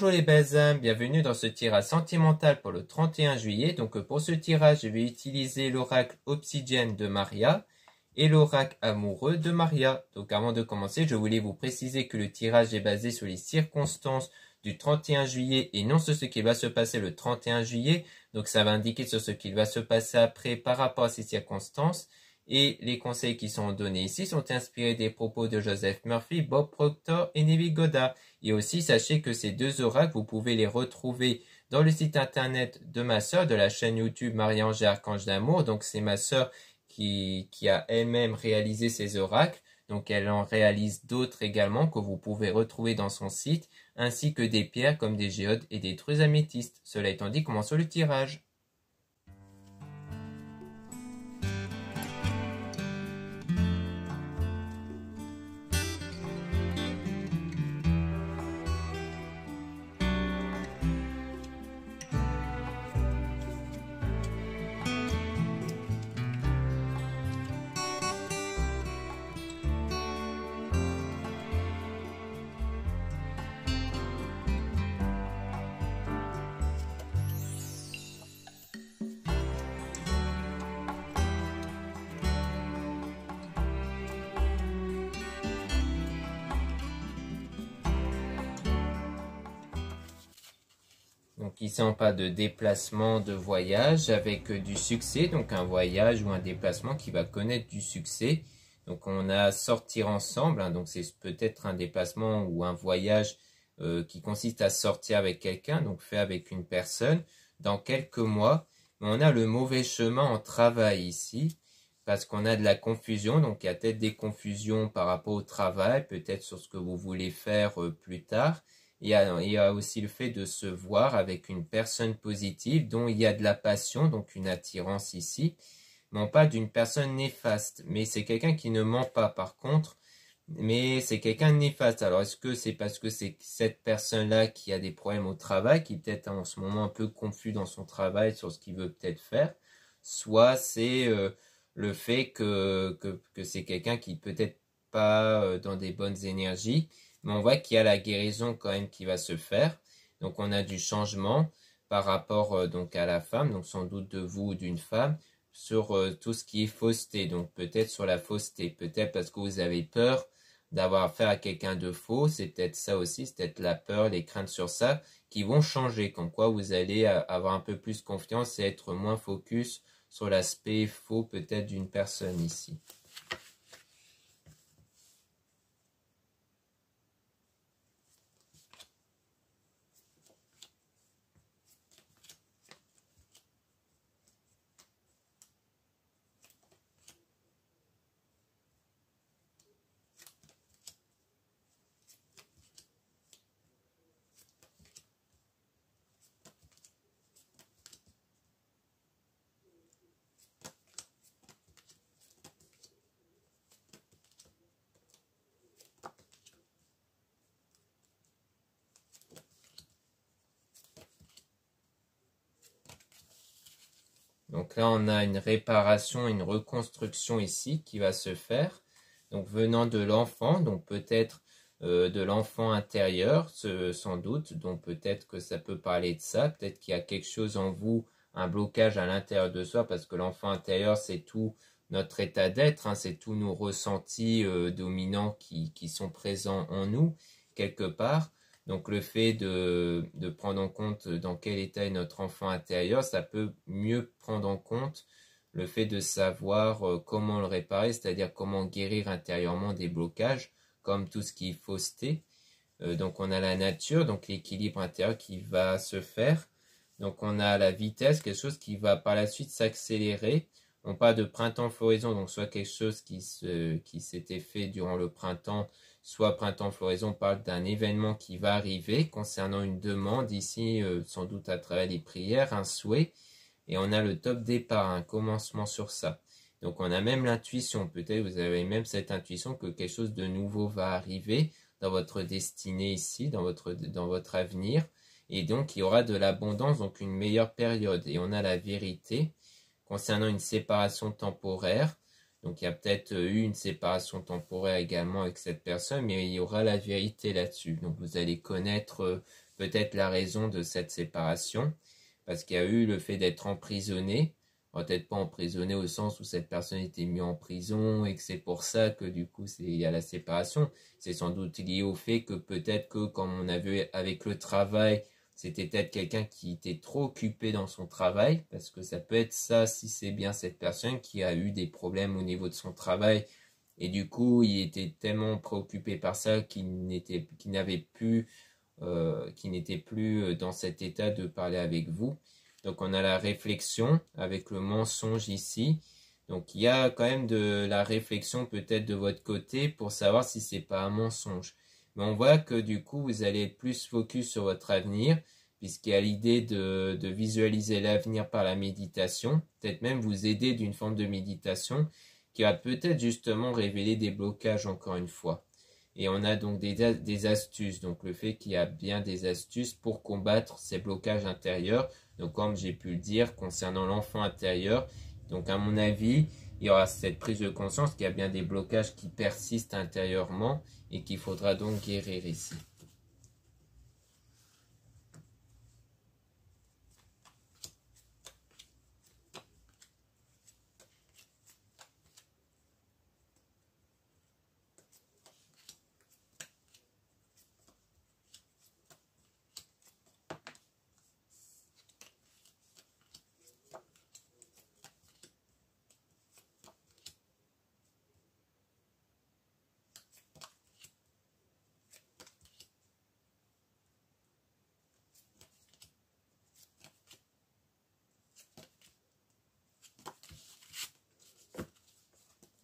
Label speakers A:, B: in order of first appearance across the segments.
A: Bonjour les belles âmes, bienvenue dans ce tirage sentimental pour le 31 juillet. Donc pour ce tirage, je vais utiliser l'oracle Obsidienne de Maria et l'oracle amoureux de Maria. Donc avant de commencer, je voulais vous préciser que le tirage est basé sur les circonstances du 31 juillet et non sur ce qui va se passer le 31 juillet. Donc ça va indiquer sur ce qui va se passer après par rapport à ces circonstances. Et les conseils qui sont donnés ici sont inspirés des propos de Joseph Murphy, Bob Proctor et Neville Goddard. Et aussi, sachez que ces deux oracles, vous pouvez les retrouver dans le site internet de ma sœur, de la chaîne YouTube Marie-Ange et Archange d'Amour. Donc, c'est ma sœur qui a elle-même réalisé ces oracles. Donc, elle en réalise d'autres également que vous pouvez retrouver dans son site, ainsi que des pierres comme des géodes et des drus améthystes. Cela étant dit, commençons le tirage. Donc ici on parle de déplacement, de voyage avec du succès, donc un voyage ou un déplacement qui va connaître du succès. Donc on a sortir ensemble, hein, donc c'est peut-être un déplacement ou un voyage qui consiste à sortir avec quelqu'un, donc fait avec une personne dans quelques mois. Mais on a le mauvais chemin en travail ici, parce qu'on a de la confusion, donc il y a peut-être des confusions par rapport au travail, peut-être sur ce que vous voulez faire plus tard. Il y a aussi le fait de se voir avec une personne positive dont il y a de la passion, donc une attirance ici. Mais on parle d'une personne néfaste, mais c'est quelqu'un qui ne ment pas par contre, mais c'est quelqu'un de néfaste. Alors est-ce que c'est parce que c'est cette personne-là qui a des problèmes au travail, qui peut-être en ce moment un peu confus dans son travail sur ce qu'il veut peut-être faire, soit c'est le fait que c'est quelqu'un qui peut-être pas dans des bonnes énergies. Mais on voit qu'il y a la guérison quand même qui va se faire. Donc on a du changement par rapport donc à la femme, donc sans doute de vous ou d'une femme, sur tout ce qui est fausseté. Donc peut-être sur la fausseté, peut-être parce que vous avez peur d'avoir affaire à quelqu'un de faux. C'est peut-être ça aussi, c'est peut-être la peur, les craintes sur ça qui vont changer. Comme quoi vous allez avoir un peu plus confiance et être moins focus sur l'aspect faux peut-être d'une personne ici. Donc là, on a une réparation, une reconstruction ici qui va se faire. Donc venant de l'enfant, donc peut-être de l'enfant intérieur, sans doute. Donc peut-être que ça peut parler de ça. Peut-être qu'il y a quelque chose en vous, un blocage à l'intérieur de soi, parce que l'enfant intérieur, c'est tout notre état d'être, hein, c'est tous nos ressentis dominants qui sont présents en nous, quelque part. Donc le fait de prendre en compte dans quel état est notre enfant intérieur, ça peut mieux prendre en compte le fait de savoir comment le réparer, c'est-à-dire comment guérir intérieurement des blocages, comme tout ce qui est fausseté. Donc on a la nature, donc l'équilibre intérieur qui va se faire. Donc on a la vitesse, quelque chose qui va par la suite s'accélérer. On parle de printemps-floraison, donc soit quelque chose qui s'était fait durant le printemps, soit printemps-floraison, parle d'un événement qui va arriver concernant une demande ici, sans doute à travers les prières, un souhait. Et on a le top départ, un commencement sur ça. Donc on a même l'intuition, peut-être vous avez même cette intuition que quelque chose de nouveau va arriver dans votre destinée ici, dans votre avenir. Et donc il y aura de l'abondance, donc une meilleure période. Et on a la vérité concernant une séparation temporaire. Donc il y a peut-être eu une séparation temporaire également avec cette personne, mais il y aura la vérité là-dessus. Donc vous allez connaître peut-être la raison de cette séparation, parce qu'il y a eu le fait d'être emprisonné, peut-être pas emprisonné au sens où cette personne était mise en prison et que c'est pour ça que du coup il y a la séparation. C'est sans doute lié au fait que peut-être que comme on a vu avec le travail, c'était peut-être quelqu'un qui était trop occupé dans son travail, parce que ça peut être ça si c'est bien cette personne qui a eu des problèmes au niveau de son travail et du coup il était tellement préoccupé par ça qu'il n'était plus dans cet état de parler avec vous. Donc on a la réflexion avec le mensonge ici. Donc il y a quand même de la réflexion peut-être de votre côté pour savoir si c'est pas un mensonge. Mais on voit que du coup vous allez être plus focus sur votre avenir puisqu'il y a l'idée de visualiser l'avenir par la méditation. Peut-être même vous aider d'une forme de méditation qui va peut-être justement révéler des blocages encore une fois. Et on a donc des astuces, donc le fait qu'il y a bien des astuces pour combattre ces blocages intérieurs. Donc comme j'ai pu le dire concernant l'enfant intérieur, donc à mon avis, il y aura cette prise de conscience qu'il y a bien des blocages qui persistent intérieurement et qu'il faudra donc guérir ici.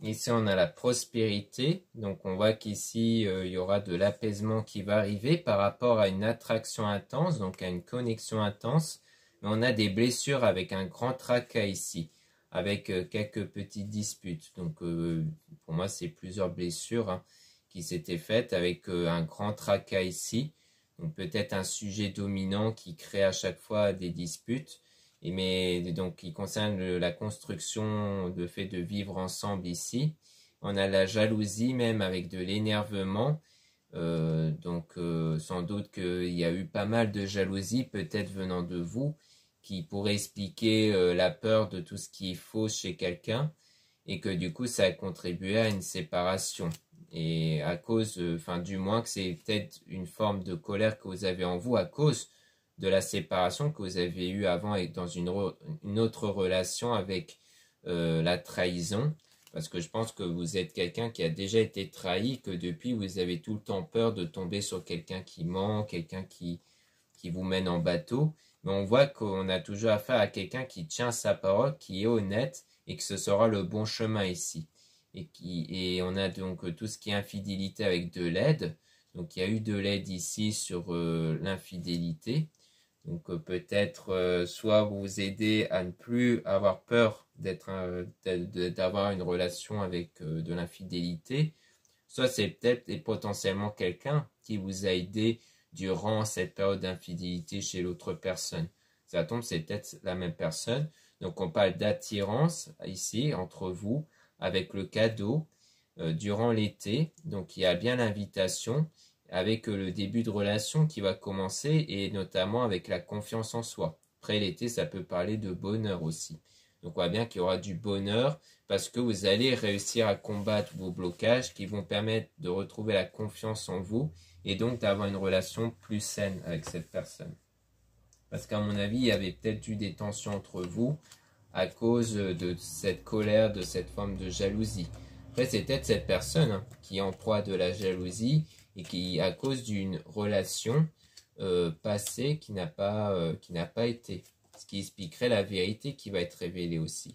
A: Ici, on a la prospérité. Donc, on voit qu'ici, il y aura de l'apaisement qui va arriver par rapport à une attraction intense, donc à une connexion intense. Mais on a des blessures avec un grand tracas ici, avec quelques petites disputes. Donc, pour moi, c'est plusieurs blessures qui s'étaient faites avec un grand tracas ici. Donc, peut-être un sujet dominant qui crée à chaque fois des disputes. Mais donc qui concerne la construction, le fait de vivre ensemble ici. On a la jalousie même avec de l'énervement. Sans doute qu'il y a eu pas mal de jalousie peut-être venant de vous qui pourrait expliquer la peur de tout ce qui est faux chez quelqu'un et que du coup ça a contribué à une séparation. Et à cause, du moins que c'est peut-être une forme de colère que vous avez en vous à cause de la séparation que vous avez eue avant et dans une autre relation avec la trahison. Parce que je pense que vous êtes quelqu'un qui a déjà été trahi, que depuis vous avez tout le temps peur de tomber sur quelqu'un qui ment, quelqu'un qui vous mène en bateau. Mais on voit qu'on a toujours affaire à quelqu'un qui tient sa parole, qui est honnête et que ce sera le bon chemin ici. Et on a donc tout ce qui est infidélité avec de l'aide. Donc il y a eu de l'aide ici sur l'infidélité. Donc peut-être soit vous aider à ne plus avoir peur d'avoir une relation avec de l'infidélité, soit c'est peut-être et potentiellement quelqu'un qui vous a aidé durant cette période d'infidélité chez l'autre personne. Ça tombe, c'est peut-être la même personne. Donc on parle d'attirance ici entre vous avec le cadeau durant l'été. Donc il y a bien l'invitation avec le début de relation qui va commencer et notamment avec la confiance en soi. Après l'été, ça peut parler de bonheur aussi. Donc on voit bien qu'il y aura du bonheur parce que vous allez réussir à combattre vos blocages qui vont permettre de retrouver la confiance en vous et donc d'avoir une relation plus saine avec cette personne. Parce qu'à mon avis, il y avait peut-être eu des tensions entre vous à cause de cette colère, de cette forme de jalousie. Après, c'est peut-être cette personne qui est en proie de la jalousie et qui, à cause d'une relation passée qui n'a pas été. Ce qui expliquerait la vérité qui va être révélée aussi.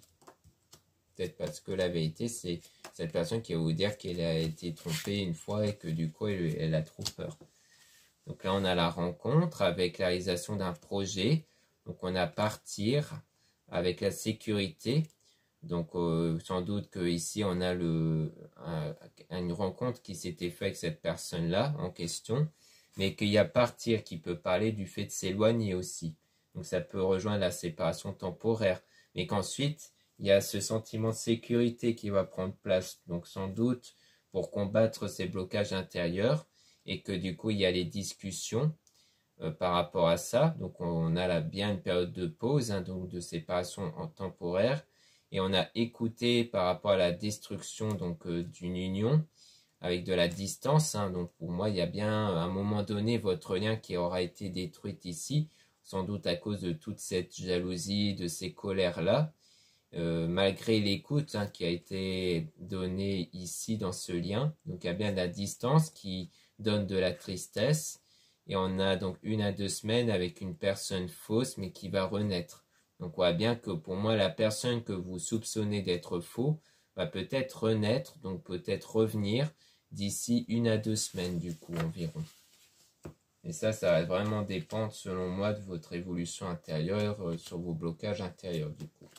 A: Peut-être parce que la vérité, c'est cette personne qui va vous dire qu'elle a été trompée une fois et que du coup, elle a trop peur. Donc là, on a la rencontre avec la réalisation d'un projet. Donc on a partir avec la sécurité. Donc sans doute qu'ici, on a une rencontre qui s'était faite avec cette personne-là en question. Mais qu'il y a partir qui peut parler du fait de s'éloigner aussi. Donc ça peut rejoindre la séparation temporaire. Mais qu'ensuite, il y a ce sentiment de sécurité qui va prendre place. Donc sans doute pour combattre ces blocages intérieurs et que du coup il y a les discussions par rapport à ça. Donc on a là bien une période de pause, hein, donc de séparation en temporaire. Et on a écouté par rapport à la destruction donc d'une union avec de la distance. Hein. Donc pour moi, il y a bien à un moment donné votre lien qui aura été détruit ici, sans doute à cause de toute cette jalousie, de ces colères-là. Malgré l'écoute hein, qui a été donnée ici dans ce lien. Donc il y a bien de la distance qui donne de la tristesse. Et on a donc 1 à 2 semaines avec une personne fausse mais qui va renaître. Donc on voit bien que pour moi la personne que vous soupçonnez d'être faux va peut-être renaître, donc peut-être revenir d'ici 1 à 2 semaines du coup environ. Et ça va vraiment dépendre selon moi de votre évolution intérieure sur vos blocages intérieurs du coup.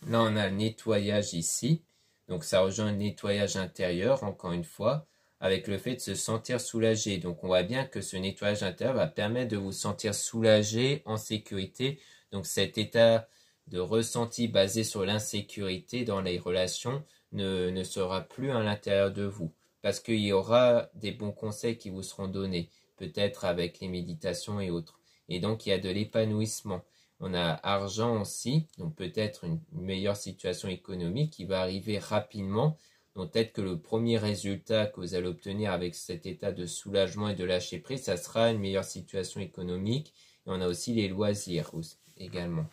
A: Là, on a le nettoyage ici. Donc, ça rejoint le nettoyage intérieur, encore une fois, avec le fait de se sentir soulagé. Donc, on voit bien que ce nettoyage intérieur va permettre de vous sentir soulagé, en sécurité. Donc, cet état de ressenti basé sur l'insécurité dans les relations ne sera plus à l'intérieur de vous. Parce qu'il y aura des bons conseils qui vous seront donnés, peut-être avec les méditations et autres. Et donc, il y a de l'épanouissement. On a argent aussi, donc peut-être une meilleure situation économique qui va arriver rapidement. Donc peut-être que le premier résultat que vous allez obtenir avec cet état de soulagement et de lâcher prise, ça sera une meilleure situation économique. Et on a aussi les loisirs également.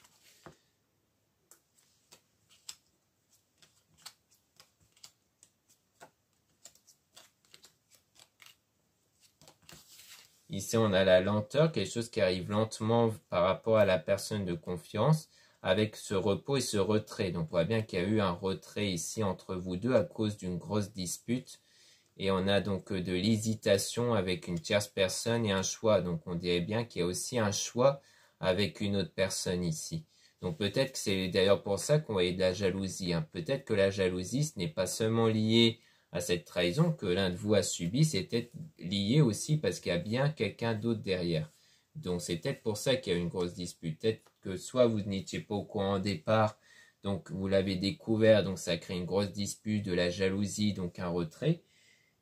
A: Ici, on a la lenteur, quelque chose qui arrive lentement par rapport à la personne de confiance, avec ce repos et ce retrait. Donc, on voit bien qu'il y a eu un retrait ici entre vous deux à cause d'une grosse dispute. Et on a donc de l'hésitation avec une tierce personne et un choix. Donc, on dirait bien qu'il y a aussi un choix avec une autre personne ici. Donc, peut-être que c'est d'ailleurs pour ça qu'on voyait de la jalousie. Hein. Peut-être que la jalousie, ce n'est pas seulement lié à cette trahison que l'un de vous a subie, c'est peut-être lié aussi parce qu'il y a bien quelqu'un d'autre derrière. Donc c'est peut-être pour ça qu'il y a une grosse dispute. Peut-être que soit vous n'étiez pas au courant au départ, donc vous l'avez découvert, donc ça crée une grosse dispute, de la jalousie, donc un retrait.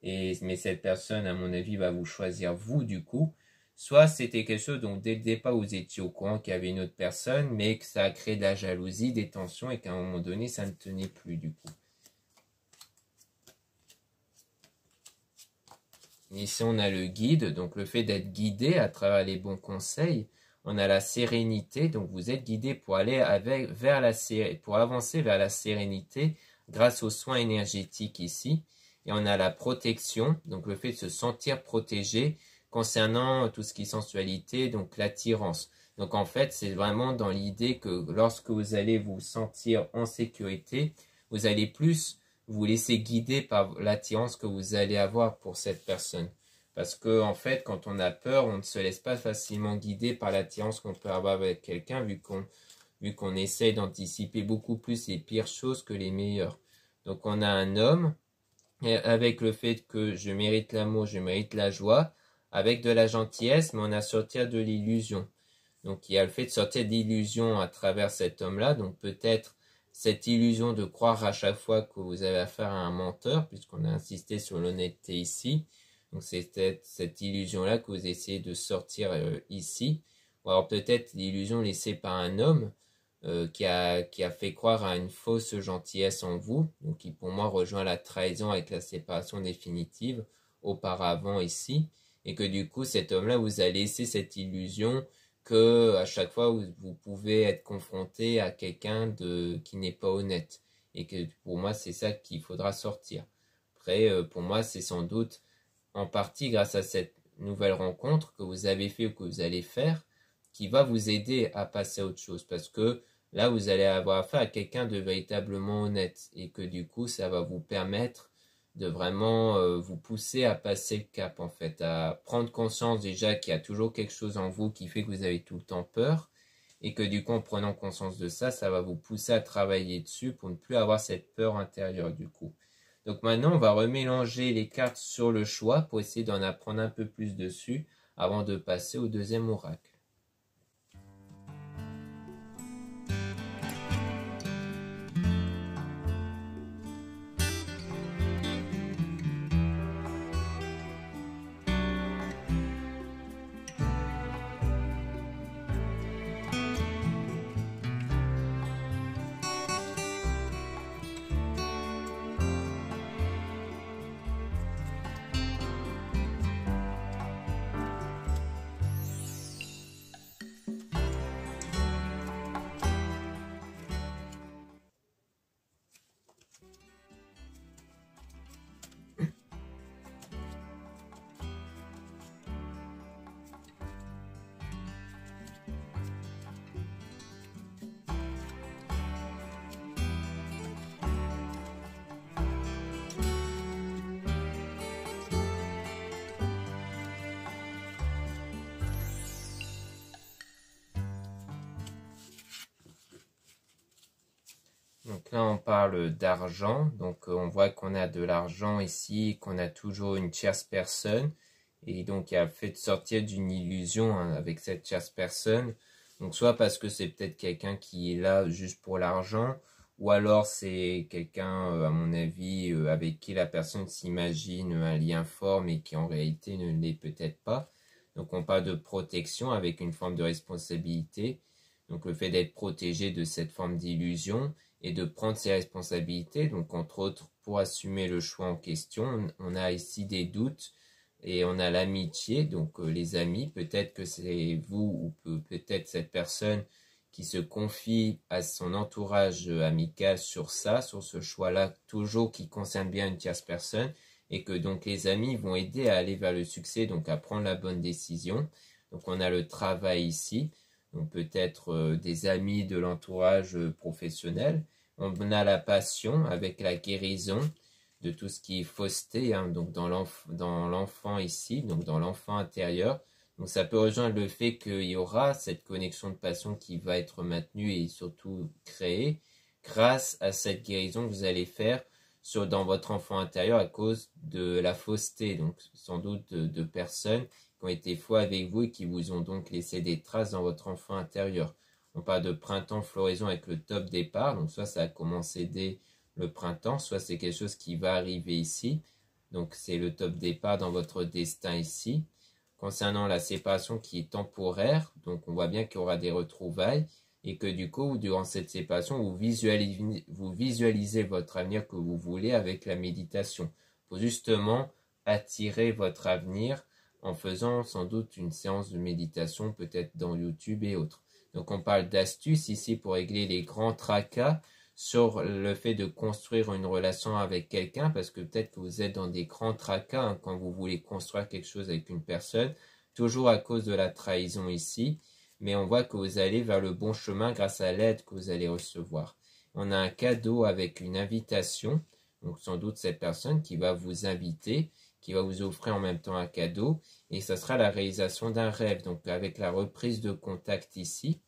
A: Mais cette personne, à mon avis, va vous choisir vous du coup. Soit c'était quelque chose dont dès le départ vous étiez au courant qu'il y avait une autre personne, mais que ça a créé de la jalousie, des tensions et qu'à un moment donné ça ne tenait plus du coup. Ici, on a le guide, donc le fait d'être guidé à travers les bons conseils. On a la sérénité, donc vous êtes guidé pour aller pour avancer vers la sérénité grâce aux soins énergétiques ici. Et on a la protection, donc le fait de se sentir protégé concernant tout ce qui est sensualité, donc l'attirance. Donc en fait, c'est vraiment dans l'idée que lorsque vous allez vous sentir en sécurité, vous allez plus vous laissez guider par l'attirance que vous allez avoir pour cette personne. Parce que, en fait, quand on a peur, on ne se laisse pas facilement guider par l'attirance qu'on peut avoir avec quelqu'un, vu qu'on essaye d'anticiper beaucoup plus les pires choses que les meilleures. Donc, on a un homme, avec le fait que je mérite l'amour, je mérite la joie, avec de la gentillesse, mais on a sortir de l'illusion. Donc, il y a le fait de sortir d'illusion à travers cet homme-là, donc peut-être cette illusion de croire à chaque fois que vous avez affaire à un menteur, puisqu'on a insisté sur l'honnêteté ici. Donc c'est peut-être cette illusion-là que vous essayez de sortir ici. Ou alors peut-être l'illusion laissée par un homme qui a fait croire à une fausse gentillesse en vous, donc qui pour moi rejoint la trahison avec la séparation définitive auparavant ici, et que du coup cet homme-là vous a laissé cette illusion que à chaque fois vous pouvez être confronté à quelqu'un qui n'est pas honnête, et que pour moi c'est ça qu'il faudra sortir. Après pour moi c'est sans doute en partie grâce à cette nouvelle rencontre que vous avez fait ou que vous allez faire qui va vous aider à passer à autre chose, parce que là vous allez avoir affaire à quelqu'un de véritablement honnête, et que du coup ça va vous permettre de vraiment vous pousser à passer le cap en fait, à prendre conscience déjà qu'il y a toujours quelque chose en vous qui fait que vous avez tout le temps peur, et que du coup en prenant conscience de ça, ça va vous pousser à travailler dessus pour ne plus avoir cette peur intérieure du coup. Donc maintenant on va remélanger les cartes sur le choix pour essayer d'en apprendre un peu plus dessus avant de passer au deuxième oracle. là, on parle d'argent. Donc, on voit qu'on a de l'argent ici, qu'on a toujours une tierce personne. Et donc, il y a le fait de sortir d'une illusion hein, avec cette tierce personne. Donc, soit parce que c'est peut-être quelqu'un qui est là juste pour l'argent, ou alors c'est quelqu'un, à mon avis, avec qui la personne s'imagine un lien fort, mais qui en réalité ne l'est peut-être pas. Donc, on parle de protection avec une forme de responsabilité. Donc, le fait d'être protégé de cette forme d'illusion et de prendre ses responsabilités. Donc, entre autres, pour assumer le choix en question, on a ici des doutes. Et on a l'amitié, donc les amis, peut-être que c'est vous ou peut-être cette personne qui se confie à son entourage amical sur ça, sur ce choix-là, toujours qui concerne bien une tierce personne, et que donc les amis vont aider à aller vers le succès, donc à prendre la bonne décision. Donc on a le travail ici, donc peut-être des amis de l'entourage professionnel. On a la passion avec la guérison de tout ce qui est fausseté, hein, donc dans l'enfant ici, donc dans l'enfant intérieur. Donc ça peut rejoindre le fait qu'il y aura cette connexion de passion qui va être maintenue et surtout créée grâce à cette guérison que vous allez faire dans votre enfant intérieur à cause de la fausseté, donc sans doute de personnes qui ont été faux avec vous et qui vous ont donc laissé des traces dans votre enfant intérieur. On parle de printemps floraison avec le top départ, donc soit ça a commencé dès le printemps, soit c'est quelque chose qui va arriver ici. Donc c'est le top départ dans votre destin ici. Concernant la séparation qui est temporaire, donc on voit bien qu'il y aura des retrouvailles et que du coup, durant cette séparation, vous visualisez votre avenir que vous voulez avec la méditation pour justement attirer votre avenir en faisant sans doute une séance de méditation peut-être dans YouTube et autres. Donc on parle d'astuces ici pour régler les grands tracas sur le fait de construire une relation avec quelqu'un, parce que peut-être que vous êtes dans des grands tracas hein, quand vous voulez construire quelque chose avec une personne, toujours à cause de la trahison ici, mais on voit que vous allez vers le bon chemin grâce à l'aide que vous allez recevoir. On a un cadeau avec une invitation, donc sans doute cette personne qui va vous inviter, qui va vous offrir en même temps un cadeau, et ça sera la réalisation d'un rêve, donc avec la reprise de contact ici.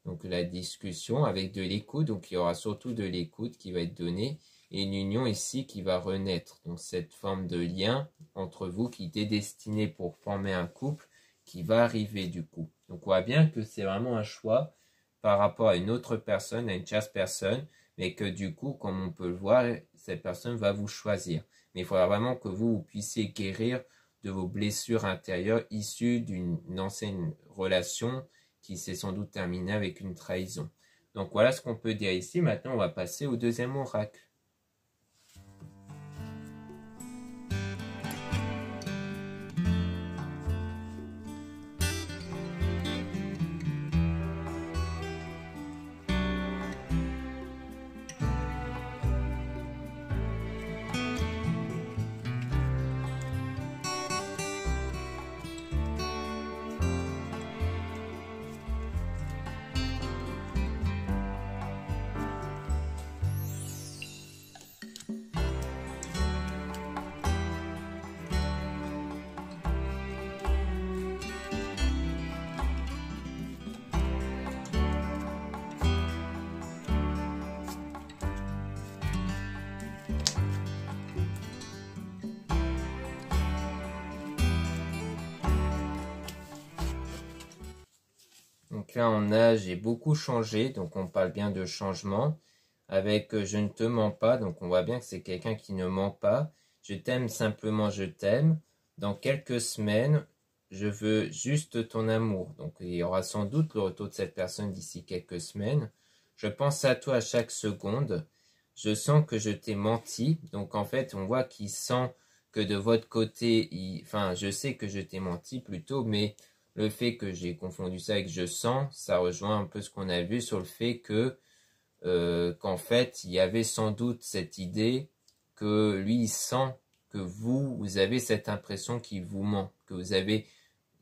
A: Donc la discussion avec de l'écoute, donc il y aura surtout de l'écoute qui va être donnée et une union ici qui va renaître. Donc cette forme de lien entre vous qui était destinée pour former un couple qui va arriver du coup. Donc on voit bien que c'est vraiment un choix par rapport à une autre personne, à une tierce personne, mais que du coup, comme on peut le voir, cette personne va vous choisir. Mais il faudra vraiment que vous puissiez guérir de vos blessures intérieures issues d'une ancienne relation qui s'est sans doute terminé avec une trahison. Donc voilà ce qu'on peut dire ici. Maintenant, on va passer au deuxième oracle. Donc là, on a, j'ai beaucoup changé, donc on parle bien de changement, avec je ne te mens pas, donc on voit bien que c'est quelqu'un qui ne ment pas, je t'aime simplement, je t'aime, dans quelques semaines, je veux juste ton amour, donc il y aura sans doute le retour de cette personne d'ici quelques semaines, je pense à toi à chaque seconde, je sens que je t'ai menti, donc en fait, on voit qu'il sent que de votre côté, enfin, je sais que je t'ai menti plutôt, mais le fait que j'ai confondu ça avec je sens, ça rejoint un peu ce qu'on a vu sur le fait que qu'en fait, il y avait sans doute cette idée que lui, il sent que vous avez cette impression qu'il vous ment, que vous avez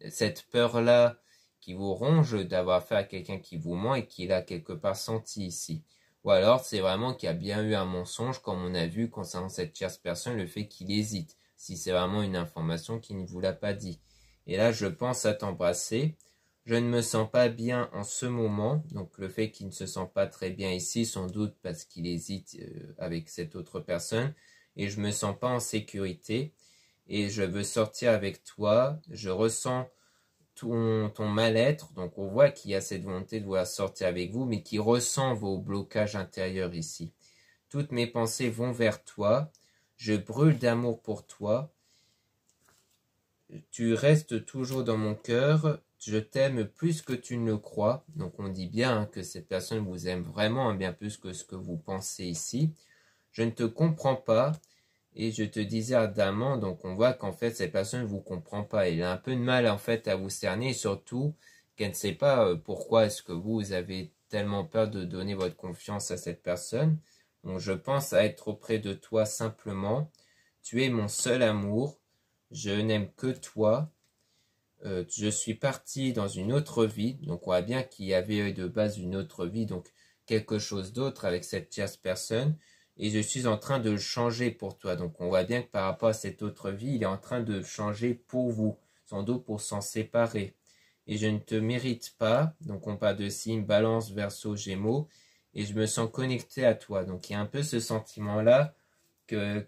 A: cette peur-là qui vous ronge d'avoir affaire à quelqu'un qui vous ment et qu'il a quelque part senti ici. Ou alors, c'est vraiment qu'il y a bien eu un mensonge, comme on a vu concernant cette tierce personne, le fait qu'il hésite, si c'est vraiment une information qu'il ne vous l'a pas dit. Et là, je pense à t'embrasser. Je ne me sens pas bien en ce moment, donc le fait qu'il ne se sent pas très bien ici, sans doute parce qu'il hésite avec cette autre personne, et je me sens pas en sécurité, et je veux sortir avec toi, je ressens ton mal-être, donc on voit qu'il y a cette volonté de vouloir sortir avec vous, mais qui ressent vos blocages intérieurs ici. Toutes mes pensées vont vers toi, je brûle d'amour pour toi, tu restes toujours dans mon cœur, je t'aime plus que tu ne le crois. Donc on dit bien que cette personne vous aime vraiment bien plus que ce que vous pensez ici. Je ne te comprends pas et je te disais ardemment, donc on voit qu'en fait cette personne ne vous comprend pas. Elle a un peu de mal en fait à vous cerner et surtout qu'elle ne sait pas pourquoi est-ce que vous avez tellement peur de donner votre confiance à cette personne. Donc je pense à être auprès de toi simplement. Tu es mon seul amour. Je n'aime que toi. Je suis parti dans une autre vie. Donc on voit bien qu'il y avait de base une autre vie, donc quelque chose d'autre avec cette tierce personne. Et je suis en train de le changer pour toi. Donc on voit bien que par rapport à cette autre vie, il est en train de changer pour vous, sans doute pour s'en séparer. Et je ne te mérite pas. Donc on parle de signe Balance, Verseau, Gémeaux. Et je me sens connecté à toi. Donc il y a un peu ce sentiment-là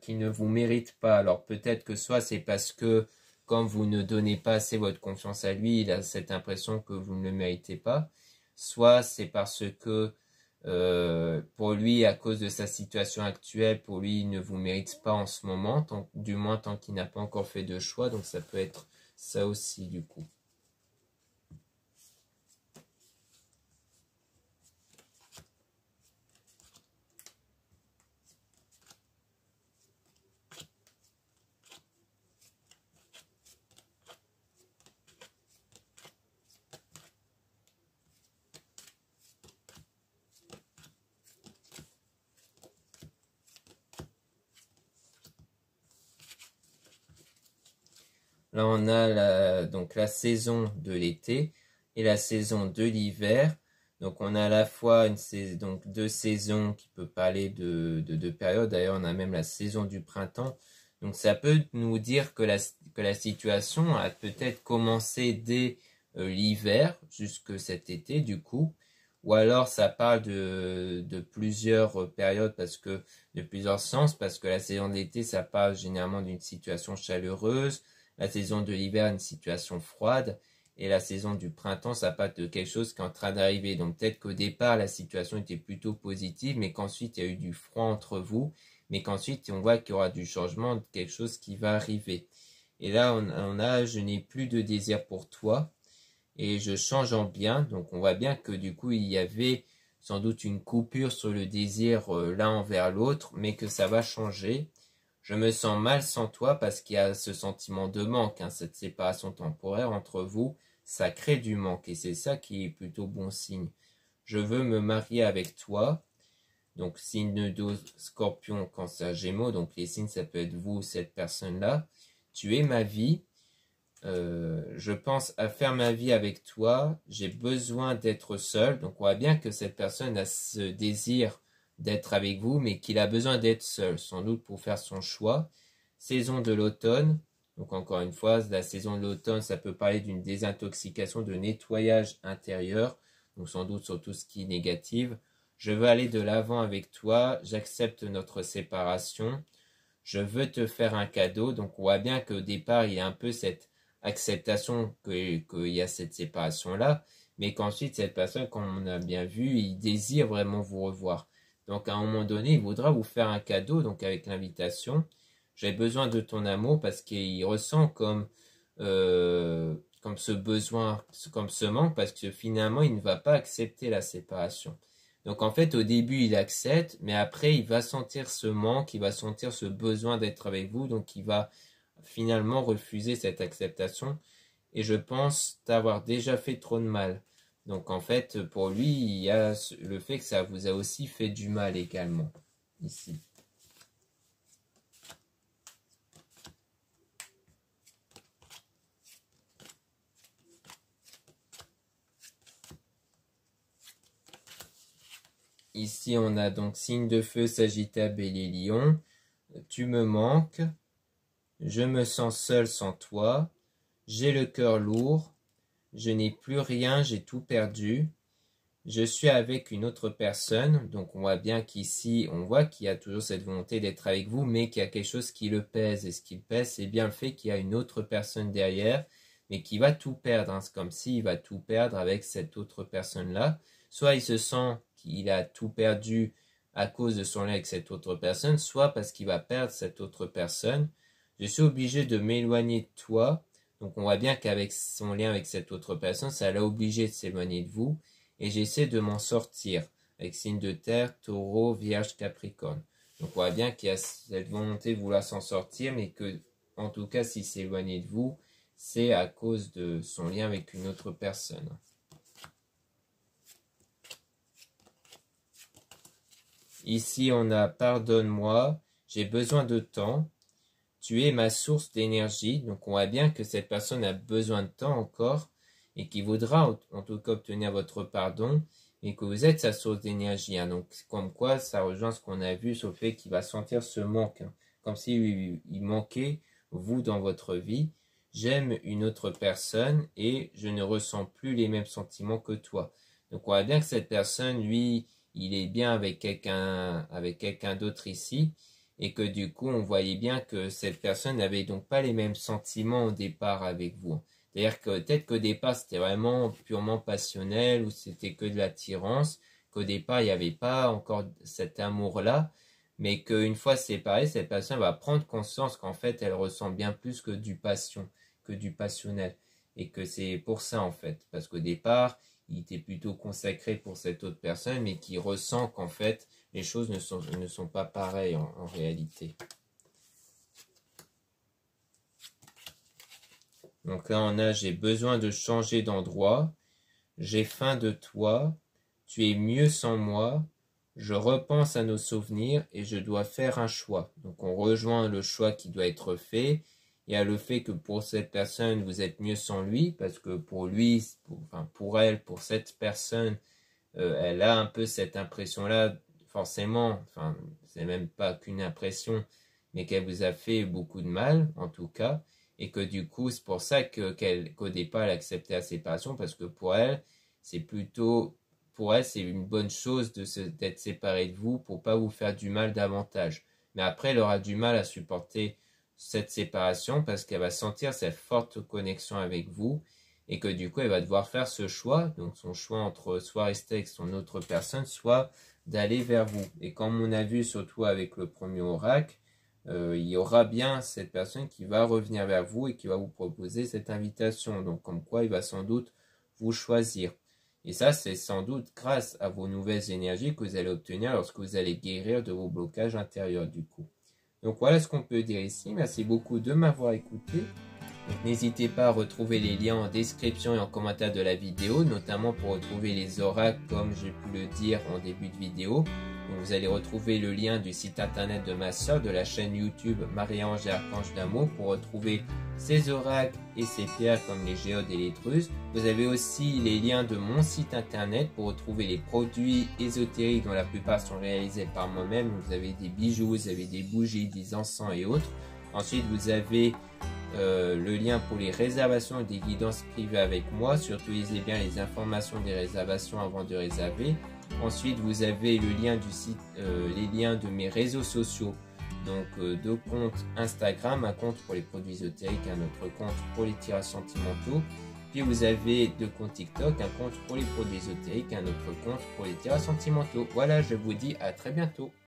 A: qui ne vous mérite pas. Alors peut-être que soit c'est parce que quand vous ne donnez pas assez votre confiance à lui, il a cette impression que vous ne le méritez pas. Soit c'est parce que pour lui, à cause de sa situation actuelle, pour lui, il ne vous mérite pas en ce moment, du moins tant qu'il n'a pas encore fait de choix. Donc ça peut être ça aussi du coup. Là, on a donc la saison de l'été et la saison de l'hiver. Donc, on a à la fois donc deux saisons qui peuvent parler de deux périodes. D'ailleurs, on a même la saison du printemps. Donc, ça peut nous dire que la situation a peut-être commencé dès l'hiver jusque cet été, du coup. Ou alors, ça parle de plusieurs périodes de plusieurs sens, parce que la saison de l'été, ça parle généralement d'une situation chaleureuse. La saison de l'hiver, une situation froide. Et la saison du printemps, ça parle de quelque chose qui est en train d'arriver. Donc peut-être qu'au départ, la situation était plutôt positive, mais qu'ensuite, il y a eu du froid entre vous. Mais qu'ensuite, on voit qu'il y aura du changement, quelque chose qui va arriver. Et là, on a je n'ai plus de désir pour toi. Et je change en bien. Donc on voit bien que du coup, il y avait sans doute une coupure sur le désir l'un envers l'autre, mais que ça va changer. Je me sens mal sans toi parce qu'il y a ce sentiment de manque, hein, cette séparation temporaire entre vous, ça crée du manque et c'est ça qui est plutôt bon signe. Je veux me marier avec toi, donc signe de Scorpion, Cancer, Gémeaux, donc les signes ça peut être vous, cette personne-là. Tu es ma vie, je pense à faire ma vie avec toi, j'ai besoin d'être seul, donc on voit bien que cette personne a ce désir d'être avec vous, mais qu'il a besoin d'être seul, sans doute pour faire son choix. Saison de l'automne, donc encore une fois, la saison de l'automne, ça peut parler d'une désintoxication, de nettoyage intérieur, donc sans doute sur tout ce qui est négatif. Je veux aller de l'avant avec toi, j'accepte notre séparation, je veux te faire un cadeau, donc on voit bien qu'au départ, il y a un peu cette acceptation qu'il y a cette séparation-là, mais qu'ensuite, cette personne, comme on a bien vu, il désire vraiment vous revoir. Donc, à un moment donné, il voudra vous faire un cadeau, donc avec l'invitation. J'ai besoin de ton amour parce qu'il ressent comme ce besoin, comme ce manque, parce que finalement, il ne va pas accepter la séparation. Donc, en fait, au début, il accepte, mais après, il va sentir ce manque, il va sentir ce besoin d'être avec vous, donc il va finalement refuser cette acceptation. Et je pense t'avoir déjà fait trop de mal. Donc en fait, pour lui, il y a le fait que ça vous a aussi fait du mal également, ici. Ici, on a donc signe de feu, Sagittaire, Bélier, Lion. Tu me manques. Je me sens seul sans toi. J'ai le cœur lourd. je n'ai plus rien, j'ai tout perdu. Je suis avec une autre personne, donc on voit bien qu'ici, on voit qu'il y a toujours cette volonté d'être avec vous, mais qu'il y a quelque chose qui le pèse. Et ce qui le pèse, c'est bien le fait qu'il y a une autre personne derrière, mais qui va tout perdre. Hein. C'est comme s'il va tout perdre avec cette autre personne-là. Soit il se sent qu'il a tout perdu à cause de son lien avec cette autre personne, soit parce qu'il va perdre cette autre personne. Je suis obligé de m'éloigner de toi. Donc on voit bien qu'avec son lien avec cette autre personne, ça l'a obligé de s'éloigner de vous. Et j'essaie de m'en sortir avec signe de terre, taureau, vierge, capricorne. Donc on voit bien qu'il y a cette volonté de vouloir s'en sortir, mais que, en tout cas, s'il s'est éloigné de vous, c'est à cause de son lien avec une autre personne. Ici, on a pardonne-moi, j'ai besoin de temps. Tu es ma source d'énergie. Donc on voit bien que cette personne a besoin de temps encore et qui voudra en tout cas obtenir votre pardon et que vous êtes sa source d'énergie. Hein. Donc comme quoi ça rejoint ce qu'on a vu sur le fait qu'il va sentir ce manque. Hein. Comme s'il manquait vous dans votre vie. J'aime une autre personne et je ne ressens plus les mêmes sentiments que toi. Donc on voit bien que cette personne, lui, il est bien avec quelqu'un d'autre ici. Et que du coup, on voyait bien que cette personne n'avait donc pas les mêmes sentiments au départ avec vous. C'est-à-dire que peut-être qu'au départ, c'était vraiment purement passionnel ou c'était que de l'attirance, qu'au départ, il n'y avait pas encore cet amour-là, mais qu'une fois séparée, cette personne va prendre conscience qu'en fait, elle ressent bien plus que du passion, que du passionnel. Et que c'est pour ça, en fait. Parce qu'au départ, il était plutôt consacré pour cette autre personne, mais qui ressent qu'en fait, les choses ne sont pas pareilles en réalité. Donc là, on a « J'ai besoin de changer d'endroit. J'ai faim de toi. Tu es mieux sans moi. Je repense à nos souvenirs et je dois faire un choix. » Donc on rejoint le choix qui doit être fait. Il y a le fait que pour cette personne, vous êtes mieux sans lui, parce que pour lui, pour elle, pour cette personne, elle a un peu cette impression-là, forcément, c'est même pas qu'une impression, mais qu'elle vous a fait beaucoup de mal, en tout cas, et que du coup, c'est pour ça qu'au départ, elle acceptait la séparation, parce que pour elle, c'est une bonne chose d'être séparée de vous pour pas vous faire du mal davantage. Mais après, elle aura du mal à supporter cette séparation parce qu'elle va sentir cette forte connexion avec vous et que du coup, elle va devoir faire ce choix, donc son choix entre soit rester avec son autre personne, soit d'aller vers vous. Et comme on a vu surtout avec le premier oracle, il y aura bien cette personne qui va revenir vers vous et qui va vous proposer cette invitation. Donc comme quoi, il va sans doute vous choisir. Et ça, c'est sans doute grâce à vos nouvelles énergies que vous allez obtenir lorsque vous allez guérir de vos blocages intérieurs du coup. Donc voilà ce qu'on peut dire ici. Merci beaucoup de m'avoir écouté. N'hésitez pas à retrouver les liens en description et en commentaire de la vidéo, notamment pour retrouver les oracles comme j'ai pu le dire en début de vidéo. Donc vous allez retrouver le lien du site internet de ma soeur, de la chaîne YouTube Marie-Ange et Archange d'amour pour retrouver ses oracles et ses pierres comme les géodes et les drusses. Vous avez aussi les liens de mon site internet pour retrouver les produits ésotériques dont la plupart sont réalisés par moi-même. Vous avez des bijoux, vous avez des bougies, des encens et autres. Ensuite vous avez le lien pour les réservations et des guidances privées avec moi. Surtout lisez bien les informations des réservations avant de réserver. Ensuite vous avez le lien du site, les liens de mes réseaux sociaux. Donc deux comptes Instagram, un compte pour les produits ésotériques, un autre compte pour les tirages sentimentaux. Puis vous avez deux comptes TikTok, un compte pour les produits ésotériques, un autre compte pour les tirages sentimentaux. Voilà, je vous dis à très bientôt.